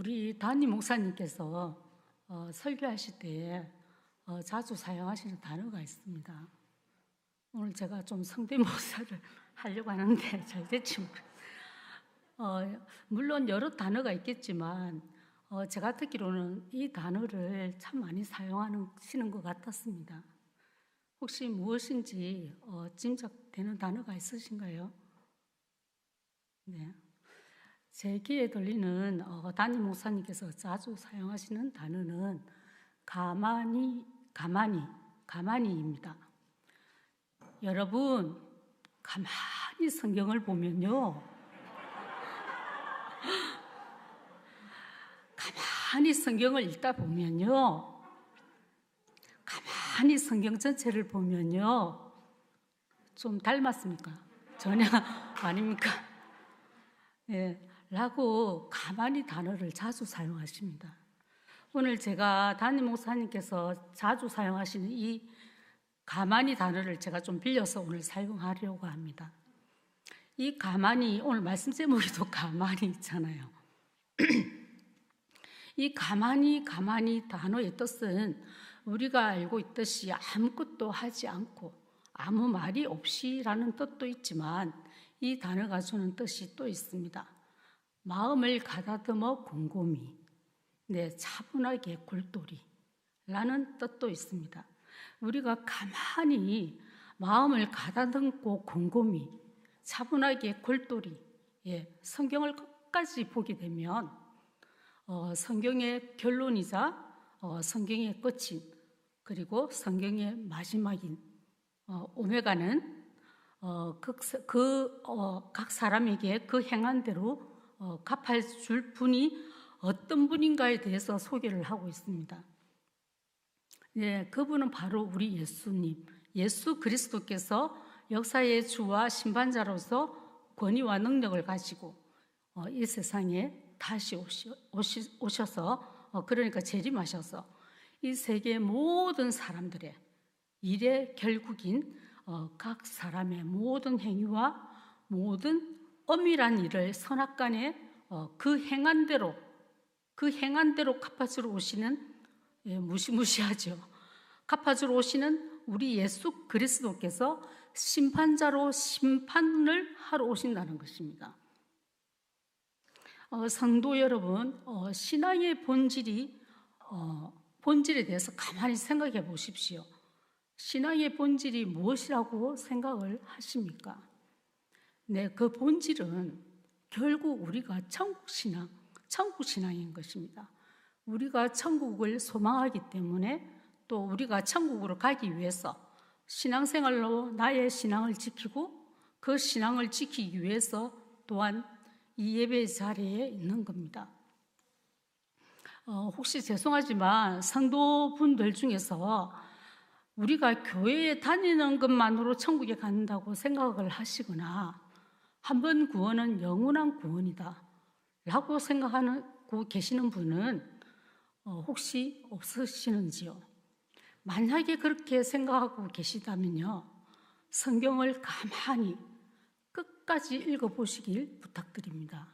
우리 담임 목사님께서 설교하실 때에 자주 사용하시는 단어가 있습니다. 오늘 제가 좀 성대모사를 하려고 하는데 잘 될지 모르겠어요. 물론 여러 단어가 있겠지만 제가 듣기로는 이 단어를 참 많이 사용하시는 것 같았습니다. 혹시 무엇인지 짐작되는 단어가 있으신가요? 네. 제 귀에 들리는 담임 목사님께서 자주 사용하시는 단어는 가만히입니다. 여러분, 가만히 성경을 보면요, 가만히 성경을 읽다 보면요, 가만히 성경 전체를 보면요, 좀 닮았습니까? 전혀 아닙니까? 예, 라고 가만히 단어를 자주 사용하십니다. 오늘 제가 담임 목사님께서 자주 사용하시는 이 가만히 단어를 제가 좀 빌려서 오늘 사용하려고 합니다. 이 가만히, 오늘 말씀 제목에도 가만히 있잖아요. 이 가만히 단어의 뜻은 우리가 알고 있듯이 아무것도 하지 않고 아무 말이 없이라는 뜻도 있지만 이 단어가 주는 뜻이 또 있습니다. 마음을 가다듬어 곰곰이, 차분하게 굴돌이라는 뜻도 있습니다. 우리가 가만히 마음을 가다듬고 곰곰이, 차분하게 굴돌이, 성경을 끝까지 보게 되면 성경의 결론이자 성경의 끝인, 그리고 성경의 마지막인 오메가는 각 사람에게 그 행한 대로 갚아 줄 분이 어떤 분인가에 대해서 소개를 하고 있습니다. 그분은 바로 우리 예수님, 예수 그리스도께서 역사의 주와 심판자로서 권위와 능력을 가지고 이 세상에 다시 오셔서 그러니까 재림하셔서 이 세계 모든 사람들의 일의 결국인 각 사람의 모든 행위와 모든 엄밀한 일을 선악간에 그 행한 대로 갚아주러 오시는, 무시무시하죠. 갚아주러 오시는 우리 예수 그리스도께서 심판자로 심판을 하러 오신다는 것입니다. 성도 여러분, 신앙의 본질에 대해서 가만히 생각해 보십시오. 신앙의 본질이 무엇이라고 생각을 하십니까? 그 본질은 결국 우리가 천국신앙인 것입니다. 우리가 천국을 소망하기 때문에 또 우리가 천국으로 가기 위해서 신앙생활로 나의 신앙을 지키고 그 신앙을 지키기 위해서 또한 이 예배 자리에 있는 겁니다. 혹시 죄송하지만 성도분들 중에서 우리가 교회에 다니는 것만으로 천국에 간다고 생각을 하시거나 한 번 구원은 영원한 구원이다 라고 생각하고 계시는 분은 혹시 없으시는지요? 만약에 그렇게 생각하고 계시다면요, 성경을 가만히 끝까지 읽어보시길 부탁드립니다.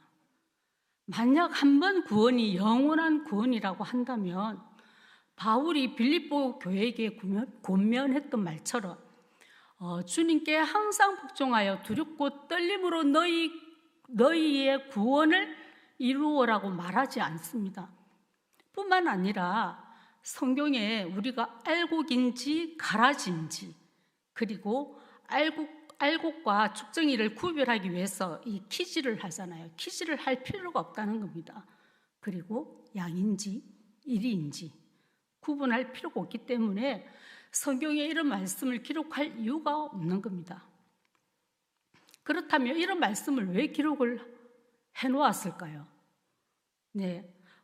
만약 한 번 구원이 영원한 구원이라고 한다면 바울이 빌립보 교회에게 권면했던 말처럼 주님께 항상 복종하여 두렵고 떨림으로 너희의 구원을 이루어라고 말하지 않습니다. 뿐만 아니라 성경에 우리가 알곡인지 가라지인지, 그리고 알곡과 죽정이를 구별하기 위해서 이 키질을 하잖아요. 키질을 할 필요가 없다는 겁니다. 그리고 양인지 일인지 구분할 필요가 없기 때문에 성경에 이런 말씀을 기록할 이유가 없는 겁니다. 그렇다면 이런 말씀을 왜 기록을 해놓았을까요?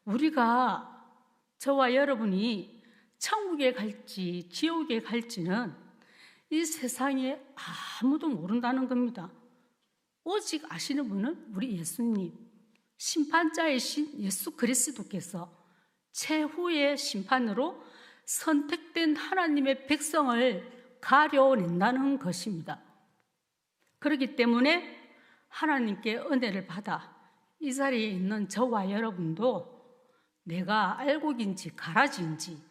우리가, 저와 여러분이 천국에 갈지 지옥에 갈지는 이 세상에 아무도 모른다는 겁니다. 오직 아시는 분은 우리 예수님, 심판자이신 예수 그리스도께서 최후의 심판으로 선택된 하나님의 백성을 가려낸다는 것입니다. 그렇기 때문에 하나님께 은혜를 받아 이 자리에 있는 저와 여러분도 내가 알곡인지 가라지인지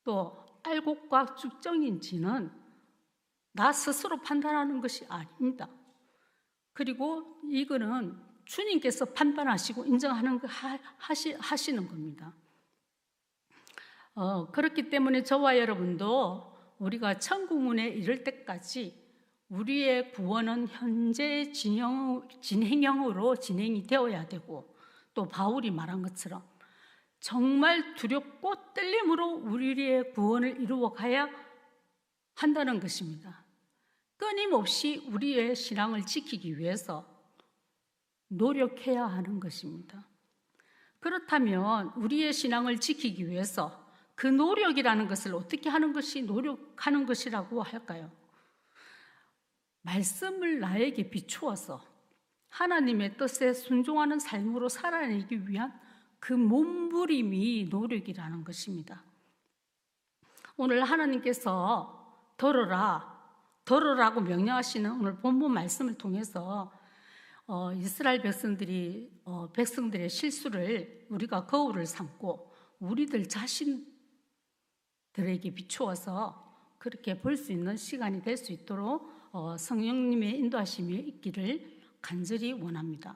또 알곡과 쭉정인지는 나 스스로 판단하는 것이 아닙니다. 그리고 이거는 주님께서 판단하시고 인정하는 하시는 겁니다. 그렇기 때문에 저와 여러분도 우리가 천국문에 이를 때까지 우리의 구원은 현재 진행형으로 진행이 되어야 되고, 또 바울이 말한 것처럼 정말 두렵고 떨림으로 우리의 구원을 이루어 가야 한다는 것입니다. 끊임없이 우리의 신앙을 지키기 위해서 노력해야 하는 것입니다. 그렇다면 우리의 신앙을 지키기 위해서 그 노력이라는 것을 어떻게 하는 것이 노력하는 것이라고 할까요? 말씀을 나에게 비추어서 하나님의 뜻에 순종하는 삶으로 살아내기 위한 그 몸부림이 노력이라는 것입니다. 오늘 하나님께서 들으라고 명령하시는 오늘 본문 말씀을 통해서 이스라엘 백성들의 실수를 우리가 거울을 삼고 우리들 자신들에게 비추어서 그렇게 볼 수 있는 시간이 될 수 있도록 성령님의 인도하심이 있기를 간절히 원합니다.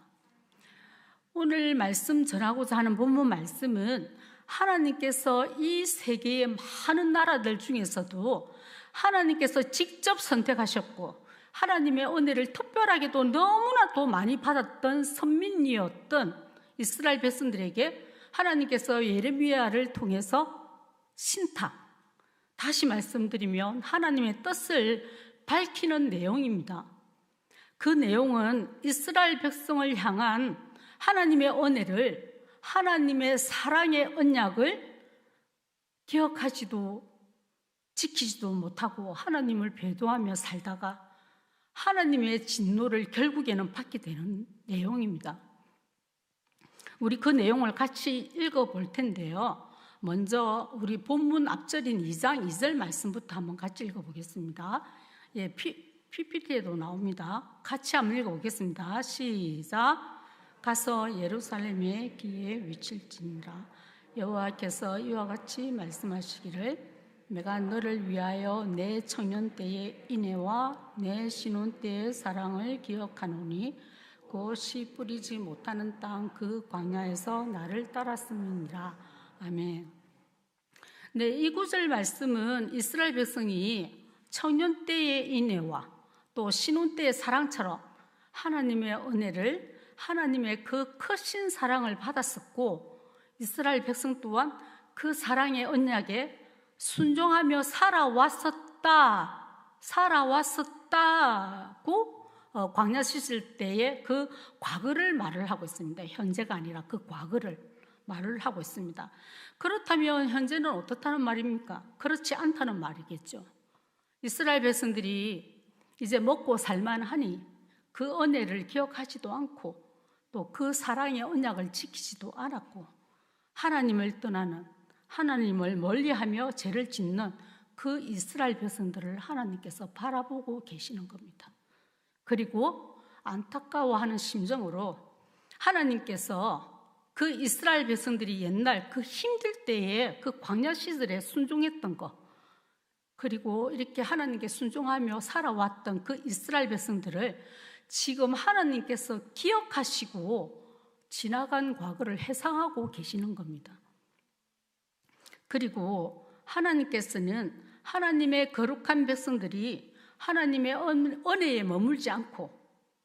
오늘 말씀 전하고자 하는 본문 말씀은 하나님께서 이 세계의 많은 나라들 중에서도 하나님께서 직접 선택하셨고 하나님의 은혜를 특별하게도 너무나도 많이 받았던 선민이었던 이스라엘 백성들에게 하나님께서 예레미야를 통해서 신탁, 다시 말씀드리면 하나님의 뜻을 밝히는 내용입니다. 그 내용은 이스라엘 백성을 향한 하나님의 은혜를, 하나님의 사랑의 언약을 기억하지도 지키지도 못하고 하나님을 배도하며 살다가 하나님의 진노를 결국에는 받게 되는 내용입니다. 우리 그 내용을 같이 읽어볼 텐데요. 먼저 우리 본문 앞절인 2장 2절 말씀부터 한번 같이 읽어보겠습니다. PPT에도 나옵니다. 같이 한번 읽어보겠습니다. 시작. 가서 예루살렘의 기에 위칠지니라. 여호와께서 이와 같이 말씀하시기를 내가 너를 위하여 내 청년 때의 인애와 내 신혼 때의 사랑을 기억하노니 곧 씨 뿌리지 못하는 땅 그 광야에서 나를 따랐음이니라. 아멘. 네, 이 구절 말씀은 이스라엘 백성이 청년 때의 인애와 또 신혼 때의 사랑처럼 하나님의 은혜를, 하나님의 그 크신 사랑을 받았었고 이스라엘 백성 또한 그 사랑의 언약에 순종하며 살아왔었다고 광야 시절 때의 그 과거를 말을 하고 있습니다. 현재가 아니라 그 과거를 말을 하고 있습니다. 그렇다면 현재는 어떻다는 말입니까? 그렇지 않다는 말이겠죠. 이스라엘 백성들이 이제 먹고 살만하니 그 은혜를 기억하지도 않고 또 그 사랑의 언약을 지키지도 않았고 하나님을 떠나는, 하나님을 멀리하며 죄를 짓는 그 이스라엘 백성들을 하나님께서 바라보고 계시는 겁니다. 그리고 안타까워하는 심정으로 하나님께서 그 이스라엘 백성들이 옛날 그 힘들 때에 그 광야 시절에 순종했던 것, 그리고 이렇게 하나님께 순종하며 살아왔던 그 이스라엘 백성들을 지금 하나님께서 기억하시고 지나간 과거를 회상하고 계시는 겁니다. 그리고 하나님께서는 하나님의 거룩한 백성들이 하나님의 은혜에 머물지 않고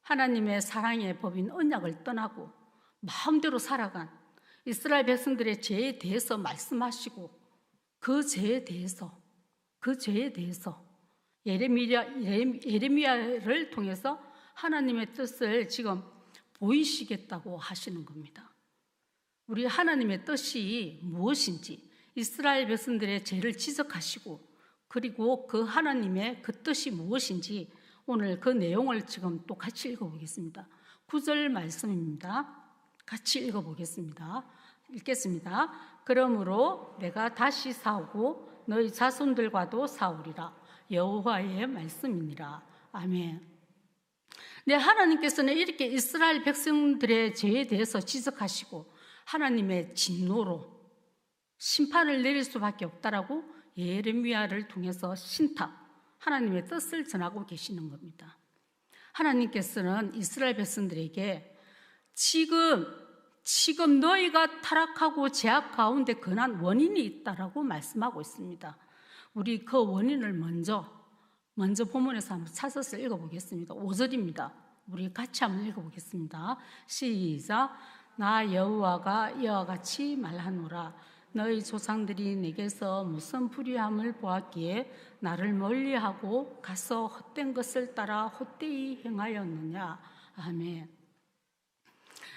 하나님의 사랑의 법인 언약을 떠나고 마음대로 살아간 이스라엘 백성들의 죄에 대해서 말씀하시고 그 죄에 대해서 예레미야를 통해서 하나님의 뜻을 지금 보이시겠다고 하시는 겁니다. 우리 하나님의 뜻이 무엇인지 이스라엘 백성들의 죄를 지적하시고 그리고 그 하나님의 그 뜻이 무엇인지 오늘 그 내용을 지금 또 같이 읽어보겠습니다. 9절 말씀입니다. 같이 읽어보겠습니다. 읽겠습니다. 그러므로 내가 다시 싸우고 너희 자손들과도 싸우리라. 여호와의 말씀이니라. 아멘. 네, 하나님께서는 이렇게 이스라엘 백성들의 죄에 대해서 지적하시고 하나님의 진노로 심판을 내릴 수밖에 없다라고 예레미야를 통해서 신탁, 하나님의 뜻을 전하고 계시는 겁니다. 하나님께서는 이스라엘 백성들에게 지금 너희가 타락하고 죄악 가운데 근한 원인이 있다라고 말씀하고 있습니다. 우리 그 원인을 먼저 본문에서 한번 찾아서 읽어보겠습니다. 5절입니다. 우리 같이 한번 읽어보겠습니다. 시작. 나 여호와가 이와 같이 말하노라. 너희 조상들이 내게서 무슨 불의함을 보았기에 나를 멀리하고 가서 헛된 것을 따라 헛되이 행하였느냐. 아멘.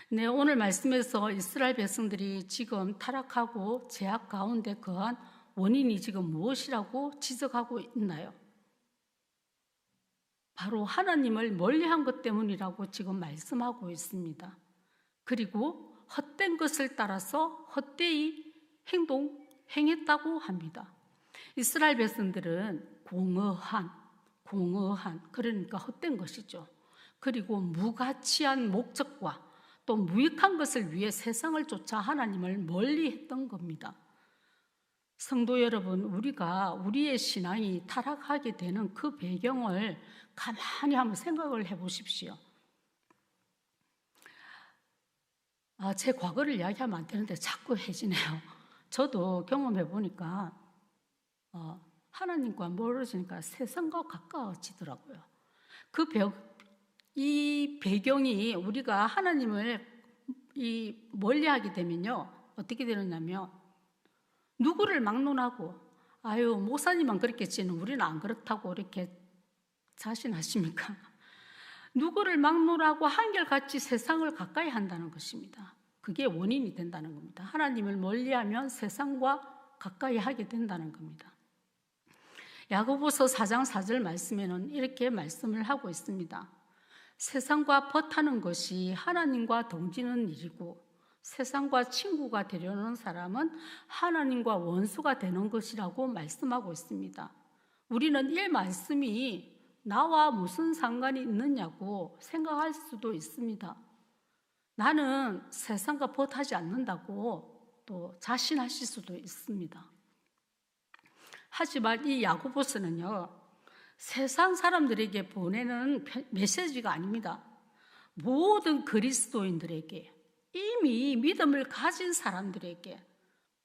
네, 오늘 말씀에서 이스라엘 백성들이 지금 타락하고 죄악 가운데 거한 원인이 지금 무엇이라고 지적하고 있나요? 바로 하나님을 멀리한 것 때문이라고 지금 말씀하고 있습니다. 그리고 헛된 것을 따라서 헛되이 행했다고 합니다. 이스라엘 백성들은 공허한 그러니까 헛된 것이죠. 그리고 무가치한 목적과 또 무익한 것을 위해 세상을 쫓아 하나님을 멀리했던 겁니다. 성도 여러분, 우리가 우리의 신앙이 타락하게 되는 그 배경을 가만히 한번 생각을 해보십시오. 제 과거를 이야기하면 안 되는데 자꾸 해지네요. 저도 경험해 보니까 하나님과 멀어지니까 세상과 가까워지더라고요. 이 배경이 우리가 하나님을 멀리하게 되면요, 어떻게 되느냐면 누구를 막론하고 목사님만 그랬겠지는 우리는 안 그렇다고 이렇게 자신하십니까? 누구를 막론하고 한결같이 세상을 가까이 한다는 것입니다. 그게 원인이 된다는 겁니다. 하나님을 멀리하면 세상과 가까이 하게 된다는 겁니다. 야고보서 4장 4절 말씀에는 이렇게 말씀을 하고 있습니다. 세상과 벗하는 것이 하나님과 동지는 일이고 세상과 친구가 되려는 사람은 하나님과 원수가 되는 것이라고 말씀하고 있습니다. 우리는 이 말씀이 나와 무슨 상관이 있느냐고 생각할 수도 있습니다. 나는 세상과 벗하지 않는다고 또 자신하실 수도 있습니다. 하지만 이 야고보서는요, 세상 사람들에게 보내는 메시지가 아닙니다. 모든 그리스도인들에게, 이미 믿음을 가진 사람들에게,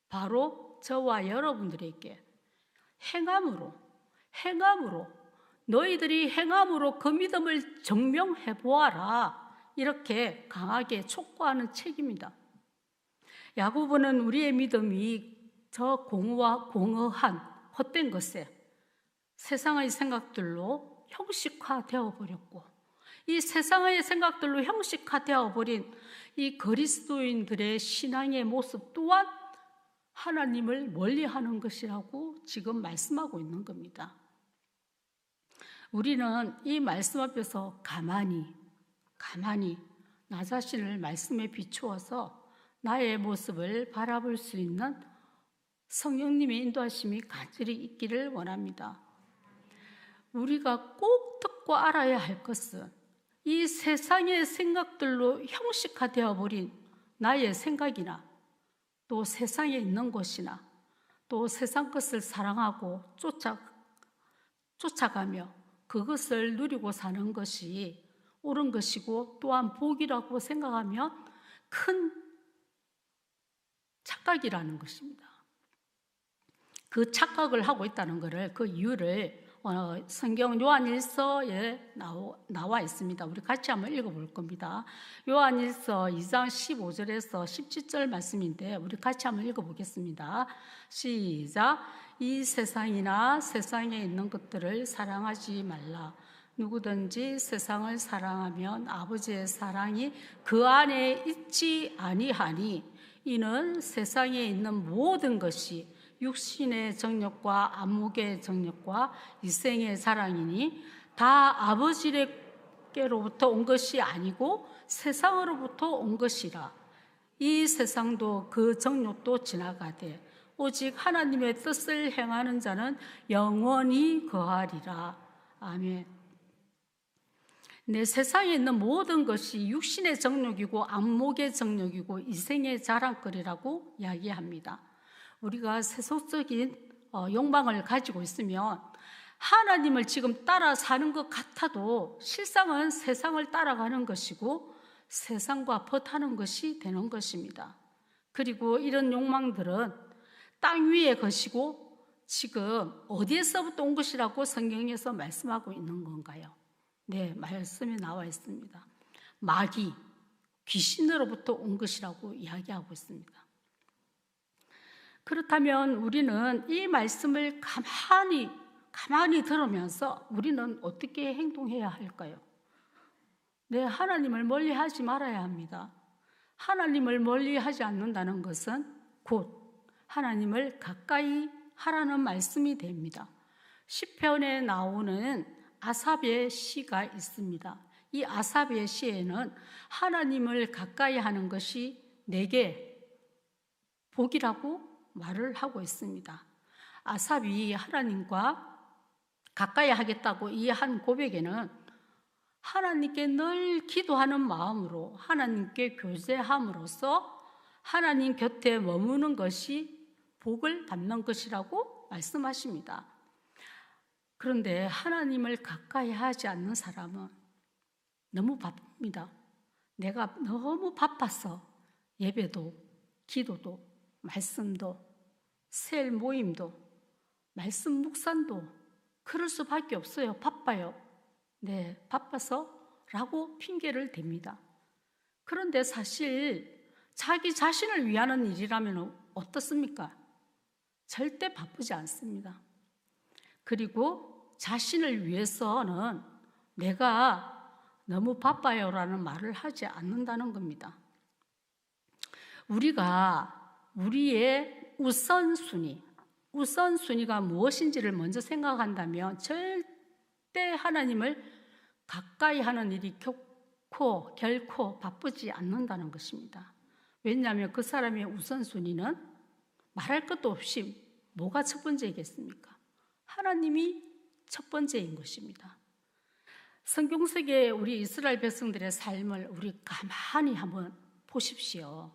바로 저와 여러분들에게 행함으로 너희들이 행함으로 그 믿음을 증명해 보아라, 이렇게 강하게 촉구하는 책입니다. 야고보는 우리의 믿음이 저 공허한 헛된 것에 세상의 생각들로 형식화되어 버렸고, 이 세상의 생각들로 형식화되어 버린 이 그리스도인들의 신앙의 모습 또한 하나님을 멀리하는 것이라고 지금 말씀하고 있는 겁니다. 우리는 이 말씀 앞에서 가만히 나 자신을 말씀에 비추어서 나의 모습을 바라볼 수 있는 성령님의 인도하심이 간절히 있기를 원합니다. 우리가 꼭 듣고 알아야 할 것은 이 세상의 생각들로 형식화되어 버린 나의 생각이나 또 세상에 있는 것이나 또 세상 것을 사랑하고 쫓아가며 그것을 누리고 사는 것이 옳은 것이고 또한 복이라고 생각하면 큰 착각이라는 것입니다. 그 착각을 하고 있다는 것을, 그 이유를 성경 요한일서에 나와 있습니다. 우리 같이 한번 읽어볼 겁니다. 요한일서 2장 15절에서 17절 말씀인데 우리 같이 한번 읽어보겠습니다. 시작. 이 세상이나 세상에 있는 것들을 사랑하지 말라. 누구든지 세상을 사랑하면 아버지의 사랑이 그 안에 있지 아니하니 이는 세상에 있는 모든 것이 육신의 정욕과 안목의 정욕과 이생의 사랑이니 다 아버지께로부터 온 것이 아니고 세상으로부터 온 것이라. 이 세상도 그 정욕도 지나가되 오직 하나님의 뜻을 행하는 자는 영원히 거하리라. 아멘. 내 세상에 있는 모든 것이 육신의 정욕이고 안목의 정욕이고 이생의 자랑거리라고 이야기합니다. 우리가 세속적인 욕망을 가지고 있으면 하나님을 지금 따라 사는 것 같아도 실상은 세상을 따라가는 것이고 세상과 벗하는 것이 되는 것입니다. 그리고 이런 욕망들은 땅 위의 것이고 지금 어디에서부터 온 것이라고 성경에서 말씀하고 있는 건가요? 네, 말씀에 나와 있습니다. 마귀, 귀신으로부터 온 것이라고 이야기하고 있습니다. 그렇다면 우리는 이 말씀을 가만히 들으면서 우리는 어떻게 행동해야 할까요? 네, 하나님을 멀리하지 말아야 합니다. 하나님을 멀리하지 않는다는 것은 곧 하나님을 가까이 하라는 말씀이 됩니다. 시편에 나오는 아삽의 시가 있습니다. 이 아삽의 시에는 하나님을 가까이 하는 것이 내게 복이라고 말을 하고 있습니다. 아삽이 하나님과 가까이 하겠다고 이 한 고백에는 하나님께 늘 기도하는 마음으로 하나님께 교제함으로써 하나님 곁에 머무는 것이 복을 받는 것이라고 말씀하십니다. 그런데 하나님을 가까이 하지 않는 사람은 너무 바쁩니다. 내가 너무 바빠서 예배도, 기도도, 말씀도, 셀 모임도, 말씀 묵상도 그럴 수밖에 없어요. 바빠요. 네, 바빠서라고 핑계를 댑니다. 그런데 사실 자기 자신을 위하는 일이라면 어떻습니까? 절대 바쁘지 않습니다. 그리고 자신을 위해서는 내가 너무 바빠요라는 말을 하지 않는다는 겁니다. 우리가 우리의 우선순위가 무엇인지를 먼저 생각한다면 절대 하나님을 가까이 하는 일이 결코 바쁘지 않는다는 것입니다. 왜냐하면 그 사람의 우선순위는 말할 것도 없이 뭐가 첫 번째이겠습니까? 하나님이 첫 번째인 것입니다. 성경 속의 우리 이스라엘 백성들의 삶을 우리 가만히 한번 보십시오.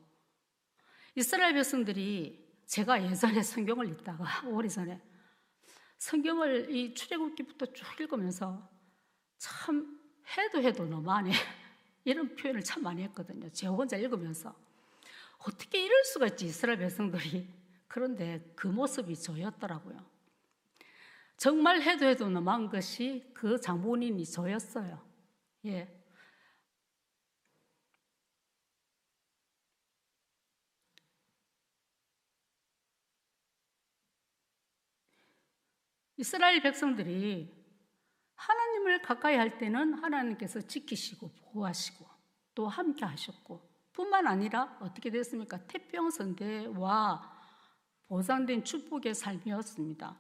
이스라엘 백성들이 제가 예전에 성경을 읽다가 오래전에 성경을 이 출애굽기부터 쭉 읽으면서 참 해도 너무하네 이런 표현을 참 많이 했거든요. 제 혼자 읽으면서 어떻게 이럴 수가 있지 이스라엘 백성들이. 그런데 그 모습이 저였더라고요. 정말 해도 너무한 것이 그 장본인이 저였어요. 예. 이스라엘 백성들이 하나님을 가까이 할 때는 하나님께서 지키시고 보호하시고 또 함께 하셨고 뿐만 아니라 어떻게 됐습니까? 태평성대와 보장된 축복의 삶이었습니다.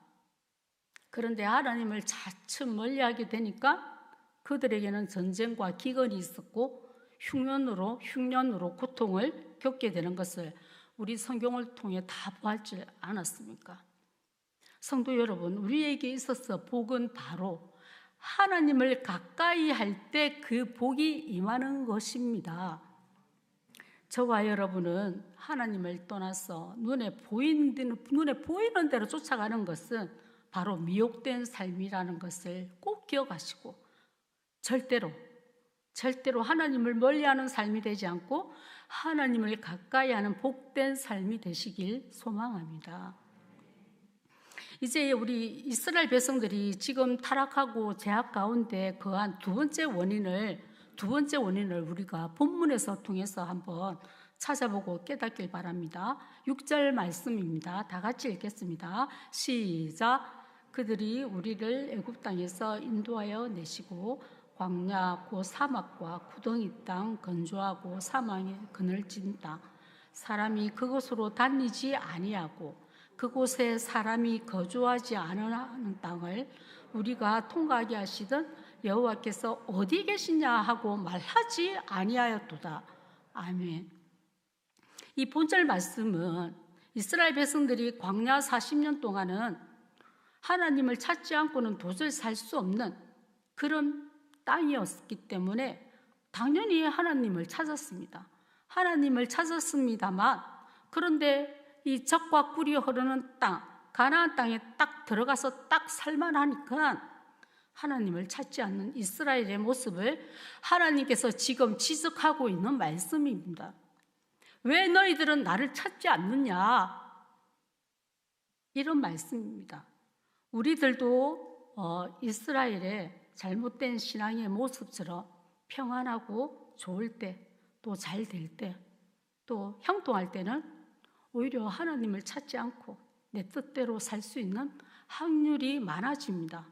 그런데 하나님을 차츰 멀리하게 되니까 그들에게는 전쟁과 기근이 있었고 흉년으로 고통을 겪게 되는 것을 우리 성경을 통해 다 보았지 않았습니까? 성도 여러분, 우리에게 있어서 복은 바로 하나님을 가까이 할 때 그 복이 임하는 것입니다. 저와 여러분은 하나님을 떠나서 눈에 보이는 대로 쫓아가는 것은 바로 미혹된 삶이라는 것을 꼭 기억하시고 절대로 하나님을 멀리하는 삶이 되지 않고 하나님을 가까이 하는 복된 삶이 되시길 소망합니다. 이제 우리 이스라엘 백성들이 지금 타락하고 죄악 가운데 거한 두 번째 원인을 우리가 본문에서 통해서 한번 찾아보고 깨닫길 바랍니다. 6절 말씀입니다. 다 같이 읽겠습니다. 시작. 그들이 우리를 애굽 땅에서 인도하여 내시고 광야 곧 사막과 구덩이 땅 건조하고 사망의 그늘진 땅 사람이 그곳으로 다니지 아니하고 그곳에 사람이 거주하지 않은 땅을 우리가 통과하게 하시던 여호와께서 어디 계시냐 하고 말하지 아니하였도다. 아멘. 이 본절 말씀은 이스라엘 백성들이 광야 40년 동안은 하나님을 찾지 않고는 도저히 살 수 없는 그런 땅이었기 때문에 당연히 하나님을 찾았습니다. 하나님을 찾았습니다만, 그런데 이 젖과 꿀이 흐르는 땅, 가나안 땅에 딱 들어가서 딱 살만하니까 하나님을 찾지 않는 이스라엘의 모습을 하나님께서 지금 지적하고 있는 말씀입니다. 왜 너희들은 나를 찾지 않느냐? 이런 말씀입니다. 우리들도 이스라엘의 잘못된 신앙의 모습처럼 평안하고 좋을 때, 또 잘 될 때, 또 형통할 때는 오히려 하나님을 찾지 않고 내 뜻대로 살 수 있는 확률이 많아집니다.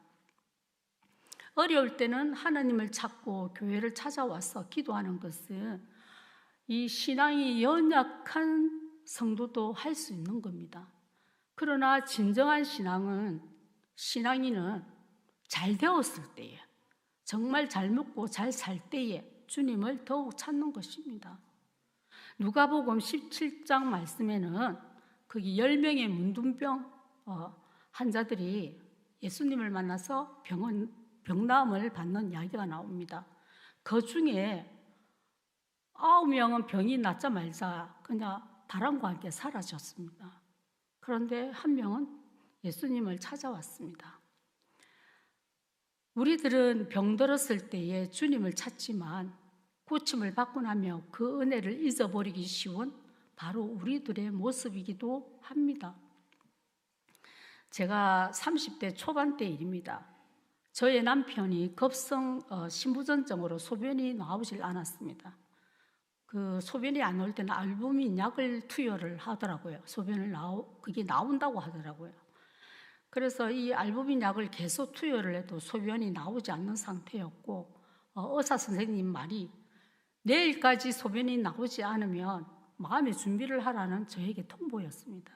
어려울 때는 하나님을 찾고 교회를 찾아와서 기도하는 것은 이 신앙이 연약한 성도도 할 수 있는 겁니다. 그러나 진정한 신앙인은 잘 되었을 때에, 정말 잘 먹고 잘 살 때에 주님을 더욱 찾는 것입니다. 누가복음 17장 말씀에는 거기 10명의 문둥병 환자들이 예수님을 만나서 병나음을 받는 이야기가 나옵니다. 그 중에 9명은 병이 낫자마자 그냥 바람과 함께 사라졌습니다. 그런데 한 명은 예수님을 찾아왔습니다. 우리들은 병들었을 때에 주님을 찾지만 고침을 받고 나며 그 은혜를 잊어버리기 쉬운 바로 우리들의 모습이기도 합니다. 제가 30대 초반 때 일입니다. 저의 남편이 급성 신부전증으로 소변이 나오질 않았습니다. 그 소변이 안 나올 때는 알부민 약을 투여를 하더라고요. 그게 나온다고 하더라고요. 그래서 이 알부민 약을 계속 투여를 해도 소변이 나오지 않는 상태였고, 의사 선생님 말이 내일까지 소변이 나오지 않으면 마음의 준비를 하라는 저에게 통보였습니다.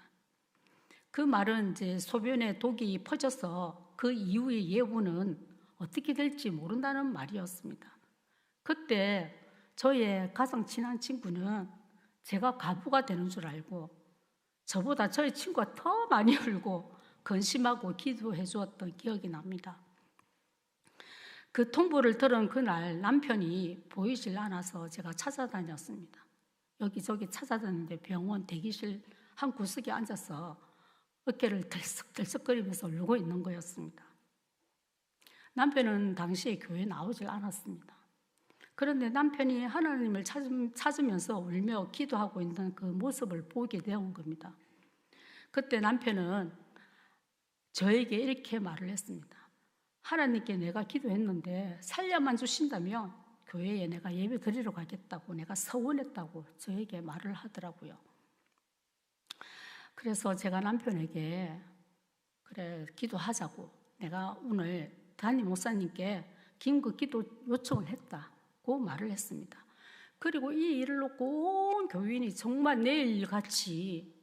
그 말은 이제 소변에 독이 퍼져서 그 이후의 예후는 어떻게 될지 모른다는 말이었습니다. 그때 저의 가장 친한 친구는 제가 과부가 되는 줄 알고 저보다 저희 친구가 더 많이 울고 근심하고 기도해 주었던 기억이 납니다. 그 통보를 들은 그날 남편이 보이질 않아서 제가 찾아다녔습니다. 여기저기 찾아다녔는데 병원 대기실 한 구석에 앉아서 어깨를 들썩들썩거리면서 울고 있는 거였습니다. 남편은 당시에 교회에 나오질 않았습니다. 그런데 남편이 하나님을 찾으면서 울며 기도하고 있는 그 모습을 보게 되온 겁니다. 그때 남편은 저에게 이렇게 말을 했습니다. 하나님께 내가 기도했는데 살려만 주신다면 교회에 내가 예배 드리러 가겠다고 내가 서원했다고 저에게 말을 하더라고요. 그래서 제가 남편에게 그래 기도하자고 내가 오늘 담임 목사님께 긴급 기도 요청을 했다고 말을 했습니다. 그리고 이 일을 놓고 온 교인이 정말 내일같이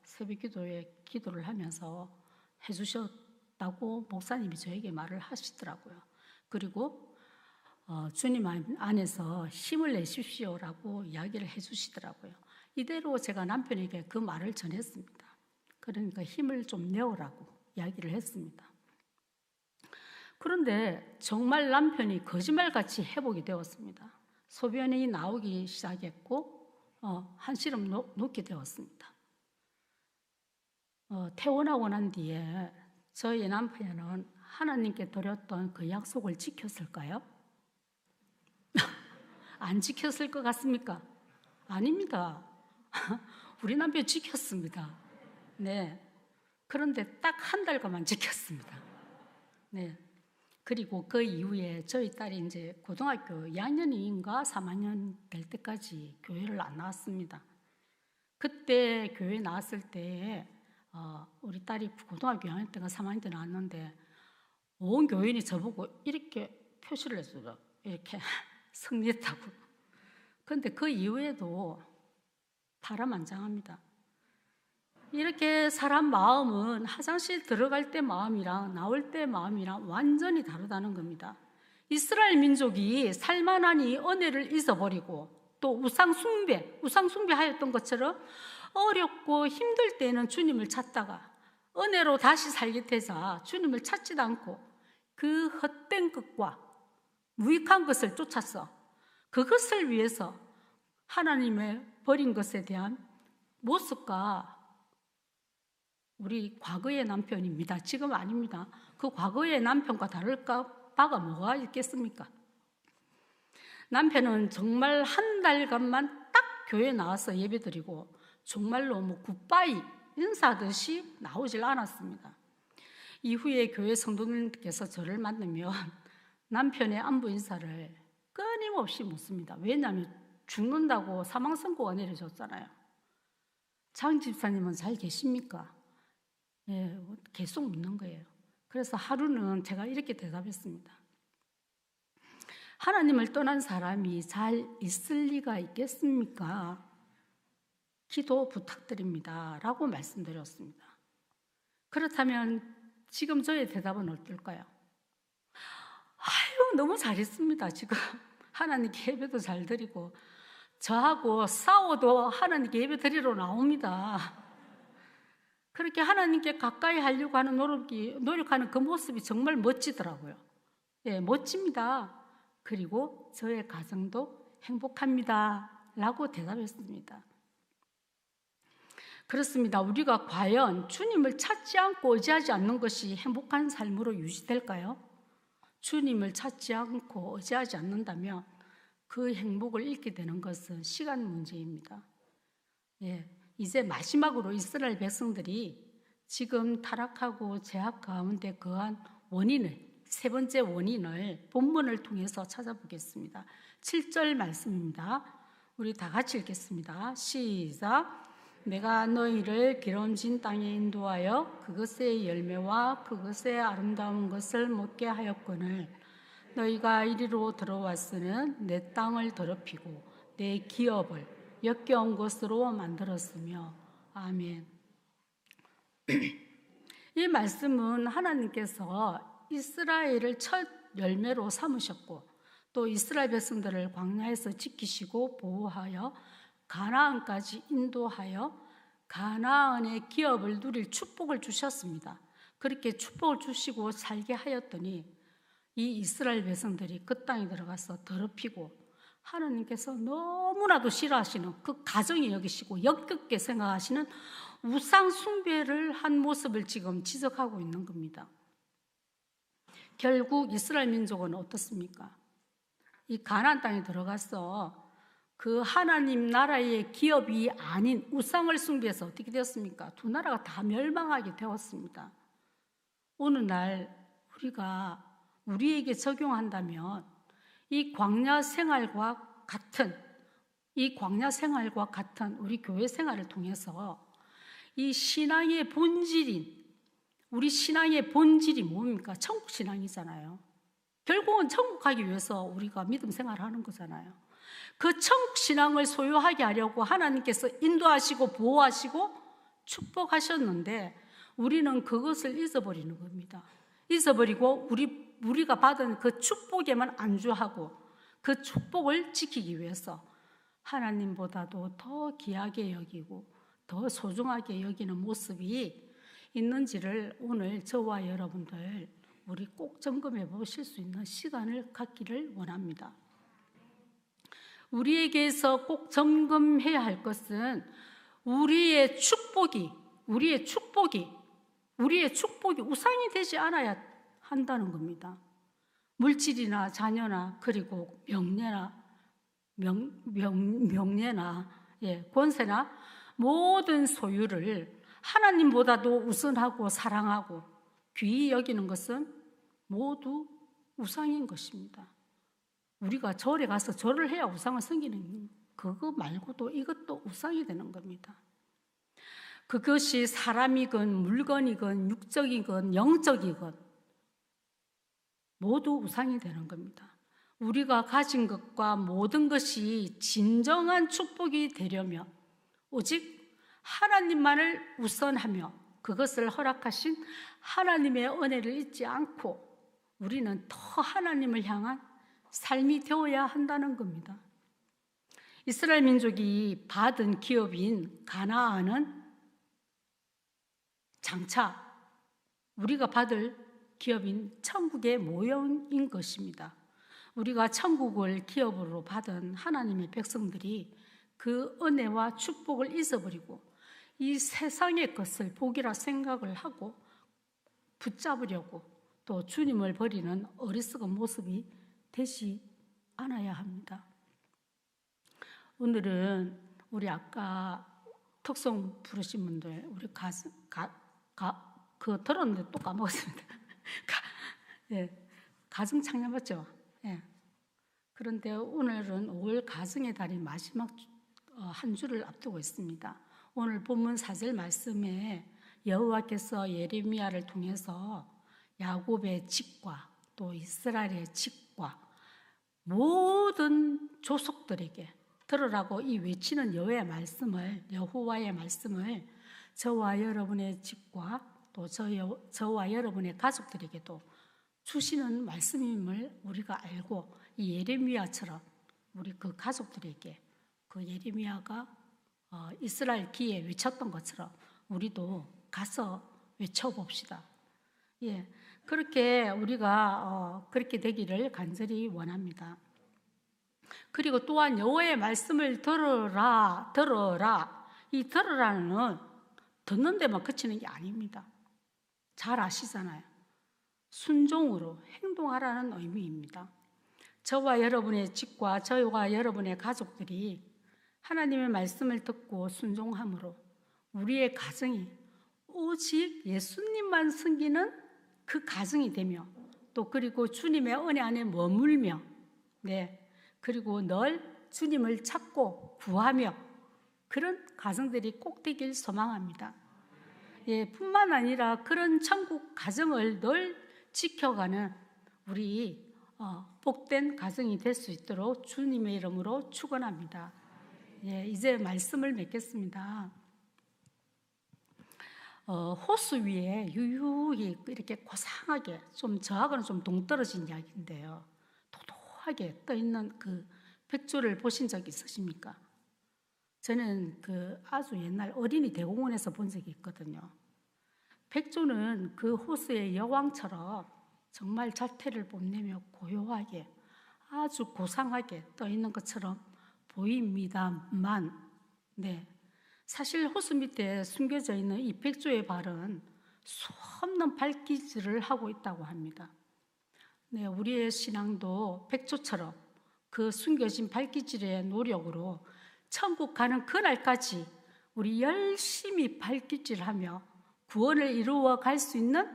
새벽 기도에 기도를 하면서 해주셨다고 목사님이 저에게 말을 하시더라고요. 그리고 주님 안에서 힘을 내십시오라고 이야기를 해주시더라고요. 이대로 제가 남편에게 그 말을 전했습니다. 그러니까 힘을 좀 내오라고 이야기를 했습니다. 그런데 정말 남편이 거짓말같이 회복이 되었습니다. 소변이 나오기 시작했고 한시름 놓게 되었습니다. 퇴원하고 난 뒤에 저희 남편은 하나님께 드렸던 그 약속을 지켰을까요? 안 지켰을 것 같습니까? 아닙니다. 우리 남편 지켰습니다. 네. 그런데 딱 한 달간만 지켰습니다. 네. 그리고 그 이후에 저희 딸이 이제 고등학교 2학년인가 3학년 될 때까지 교회를 안 나왔습니다. 그때 교회 나왔을 때 우리 딸이 고등학교 2학년 때가 3학년 때 나왔는데 온 교인이 저보고 이렇게 표시를 했어요. 이렇게 승리했다고. 그런데 그 이후에도 파란만장합니다. 이렇게 사람 마음은 화장실 들어갈 때 마음이랑 나올 때 마음이랑 완전히 다르다는 겁니다. 이스라엘 민족이 살만하니 은혜를 잊어버리고 또 우상숭배하였던 것처럼 어렵고 힘들 때는 주님을 찾다가 은혜로 다시 살게 되자 주님을 찾지도 않고 그 헛된 것과 무익한 것을 쫓았어. 그것을 위해서 하나님의 버린 것에 대한 모습과 우리 과거의 남편입니다. 지금 아닙니다. 그 과거의 남편과 다를 바가 뭐가 있겠습니까? 남편은 정말 한 달간만 딱 교회 나와서 예배드리고 정말로 굿바이 인사하듯이 나오질 않았습니다. 이후에 교회 성도님께서 저를 만나면 남편의 안부 인사를 끊임없이 묻습니다. 왜냐하면 죽는다고 사망 선고가 내려졌잖아요. 장 집사님은 잘 계십니까? 예, 계속 묻는 거예요. 그래서 하루는 제가 이렇게 대답했습니다. 하나님을 떠난 사람이 잘 있을 리가 있겠습니까? 기도 부탁드립니다. 라고 말씀드렸습니다. 그렇다면 지금 저의 대답은 어떨까요? 아유, 너무 잘했습니다. 지금 하나님께 예배도 잘 드리고 저하고 싸워도 하나님께 예배 드리러 나옵니다. 그렇게 하나님께 가까이 하려고 하는 노력하는 그 모습이 정말 멋지더라고요. 예, 멋집니다. 그리고 저의 가정도 행복합니다. 라고 대답했습니다. 그렇습니다. 우리가 과연 주님을 찾지 않고 의지하지 않는 것이 행복한 삶으로 유지될까요? 주님을 찾지 않고 의지하지 않는다면 그 행복을 잃게 되는 것은 시간 문제입니다. 예, 이제 마지막으로 이스라엘 백성들이 지금 타락하고 죄악 가운데 거한 세 번째 원인을 본문을 통해서 찾아보겠습니다. 7절 말씀입니다. 우리 다 같이 읽겠습니다. 시작. 내가 너희를 기름진 땅에 인도하여 그것의 열매와 그것의 아름다운 것을 먹게 하였거늘 너희가 이리로 들어왔으는 내 땅을 더럽히고 내 기업을 역겨운 것으로 만들었으며 아멘. 이 말씀은 하나님께서 이스라엘을 첫 열매로 삼으셨고 또 이스라엘 백성들을 광야에서 지키시고 보호하여 가나안까지 인도하여 가나안의 기업을 누릴 축복을 주셨습니다. 그렇게 축복을 주시고 살게 하였더니 이 이스라엘 백성들이 그 땅에 들어가서 더럽히고 하나님께서 너무나도 싫어하시는 그 가정이 여기시고 역겹게 생각하시는 우상 숭배를 한 모습을 지금 지적하고 있는 겁니다. 결국 이스라엘 민족은 어떻습니까? 이 가나안 땅에 들어가서 그 하나님 나라의 기업이 아닌 우상을 숭배해서 어떻게 되었습니까? 두 나라가 다 멸망하게 되었습니다. 어느 날 우리에게 적용한다면 이 광야 생활과 같은 우리 교회 생활을 통해서 이 신앙의 본질인 우리 신앙의 본질이 뭡니까? 천국 신앙이잖아요. 결국은 천국 가기 위해서 우리가 믿음 생활을 하는 거잖아요. 그 천국 신앙을 소유하게 하려고 하나님께서 인도하시고 보호하시고 축복하셨는데 우리는 그것을 잊어버리는 겁니다. 잊어버리고 우리가 받은 그 축복에만 안주하고 그 축복을 지키기 위해서 하나님보다도 더 귀하게 여기고 더 소중하게 여기는 모습이 있는지를 오늘 저와 여러분들 우리 꼭 점검해 보실 수 있는 시간을 갖기를 원합니다. 우리에게서 꼭 점검해야 할 것은 우리의 축복이 우상이 되지 않아야 한다는 겁니다. 물질이나 자녀나 그리고 명예나 권세나 모든 소유를 하나님보다도 우선하고 사랑하고 귀히 여기는 것은 모두 우상인 것입니다. 우리가 절에 가서 절을 해야 우상을 섬기는 그거 말고도 이것도 우상이 되는 겁니다. 그것이 사람이건 물건이건 육적이건 영적이건 모두 우상이 되는 겁니다. 우리가 가진 것과 모든 것이 진정한 축복이 되려면 오직 하나님만을 우선하며 그것을 허락하신 하나님의 은혜를 잊지 않고 우리는 더 하나님을 향한 삶이 되어야 한다는 겁니다. 이스라엘 민족이 받은 기업인 가나안은 장차 우리가 받을 기업인 천국의 모형인 것입니다. 우리가 천국을 기업으로 받은 하나님의 백성들이 그 은혜와 축복을 잊어버리고 이 세상의 것을 복이라 생각을 하고 붙잡으려고 또 주님을 버리는 어리석은 모습이 되지 않아야 합니다. 오늘은 우리 아까 특송 부르신 분들 우리 그거 들었는데 또 까먹었습니다. 예, 가정 창녀 맞죠? 예. 그런데 오늘은 5월 가정의 달인 마지막 한 주를 앞두고 있습니다. 오늘 본문 4절 말씀에 여호와께서 예레미야를 통해서 야곱의 집과 또 이스라엘의 집과 모든 조속들에게 들으라고 이 외치는 여호와의 말씀을 저와 여러분의 집과 또 저와 여러분의 가족들에게도 주시는 말씀임을 우리가 알고 이 예레미야처럼 우리 그 가족들에게 그 예레미야가 이스라엘 기에 외쳤던 것처럼 우리도 가서 외쳐봅시다. 예, 그렇게 우리가 그렇게 되기를 간절히 원합니다. 그리고 또한 여호와의 말씀을 들어라. 이 들으라는 듣는 데만 그치는 게 아닙니다. 잘 아시잖아요. 순종으로 행동하라는 의미입니다. 저와 여러분의 집과 저와 여러분의 가족들이 하나님의 말씀을 듣고 순종함으로 우리의 가정이 오직 예수님만 섬기는 그 가정이 되며 또 그리고 주님의 은혜 안에 머물며 그리고 늘 주님을 찾고 구하며 그런 가정들이 꼭 되길 소망합니다. 예, 뿐만 아니라 그런 천국 가정을 늘 지켜가는 우리 복된 가정이 될 수 있도록 주님의 이름으로 축원합니다. 예, 이제 말씀을 맺겠습니다. 호수 위에 유유히 이렇게 고상하게 좀 저하고는 좀 동떨어진 이야기인데요. 도도하게 떠 있는 그 백조를 보신 적 있으십니까? 저는 그 아주 옛날 어린이 대공원에서 본 적이 있거든요. 백조는 그 호수의 여왕처럼 정말 자태를 뽐내며 고요하게 아주 고상하게 떠 있는 것처럼 보입니다만, 사실 호수 밑에 숨겨져 있는 이 백조의 발은 수없는 발기질을 하고 있다고 합니다. 우리의 신앙도 백조처럼 그 숨겨진 발기질의 노력으로 천국 가는 그날까지 우리 열심히 발기질하며 구원을 이루어 갈 수 있는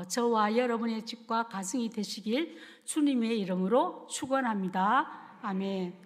저와 여러분의 집과 가정이 되시길 주님의 이름으로 축원합니다. 아멘.